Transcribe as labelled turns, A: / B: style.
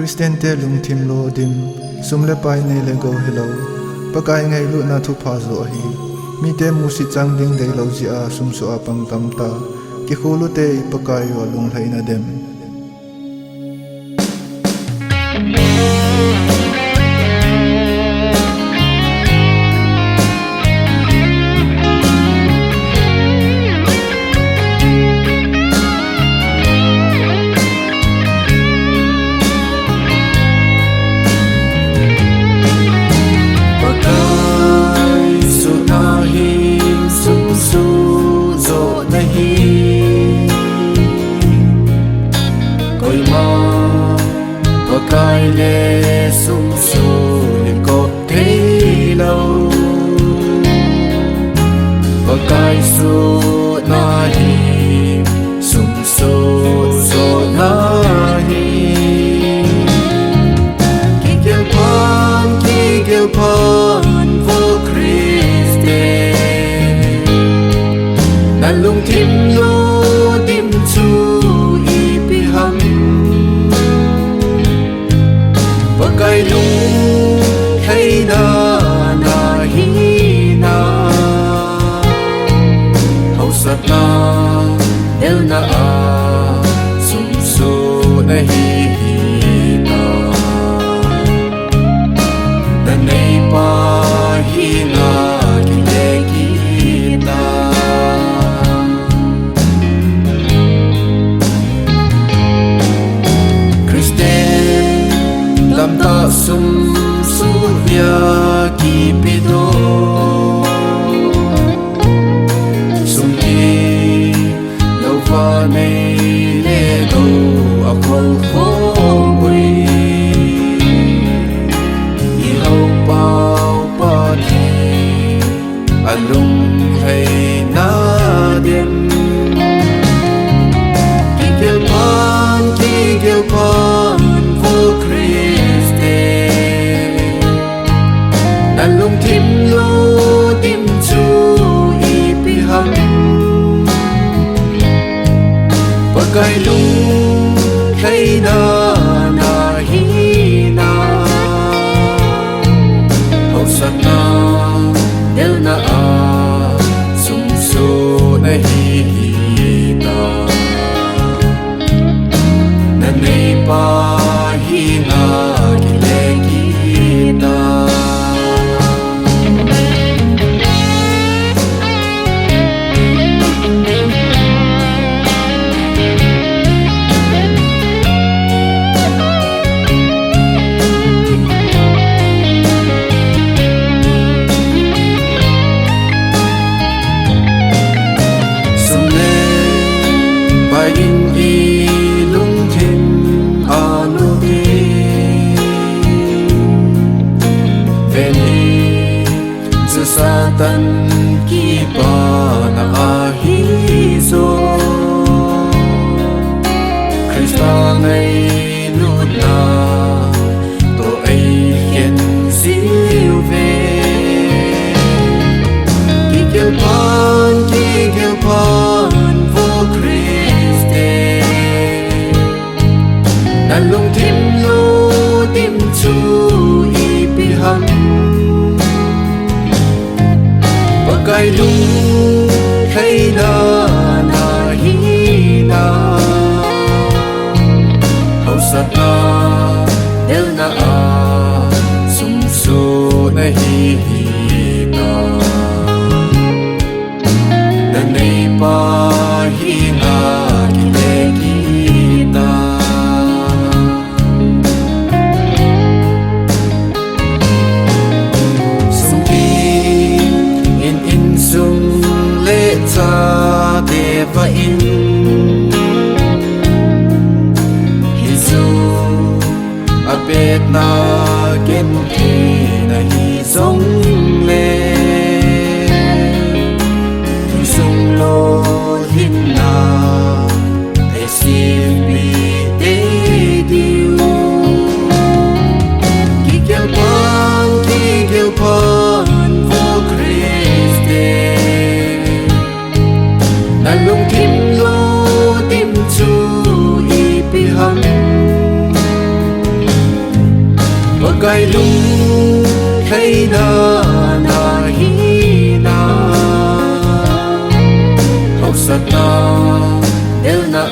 A: Christian te lung thim lo dim sum le pai nei le go hello pakai ngai lu na thu pha zo hi mi te mu si chang ding dei lo ji a sum so apang tam ta ki khulu te pakai yo lung lai na dem
B: Pakai le sum su le cop thế lâu pakai su na hi sum su so na hi ki kêu pan vô Christe na lung thim lu tim chu i pi ham pakai lung hay na hi na hậu sát na el na a sum su na hi na na nei pa hi na ki le ki ta lam ta sum su via ki pido sum ki lo va nei le do a khol khoi i lo pao pa thi a lung hay na dem ki kêu pan vô Christe na lung thim lu tim chu i pi ham pakai lung hay na hi na hậu sát na el na a sum su na hi ta na nei pa hi na ki le ki ta sum le pai in i lung thim a lu di veni zu satan ki pa na a hi zo Christa nei lu na to ai hiền siêu về ki kêu pan vô Christe na lung thim lu tim chu i pi ham pakai lung hay na hi na hậu sát na el na a sum su na hi na na nei pa hi na ki le ki ta sum ki in sum le cha te va in hizu a bet na gen ki na hi zong le sum lo hin na ai si bi te diu ki kêu pan vô Christe na lung thim lu tim chu i pi ham Pakai lung hay na hina học sát na del na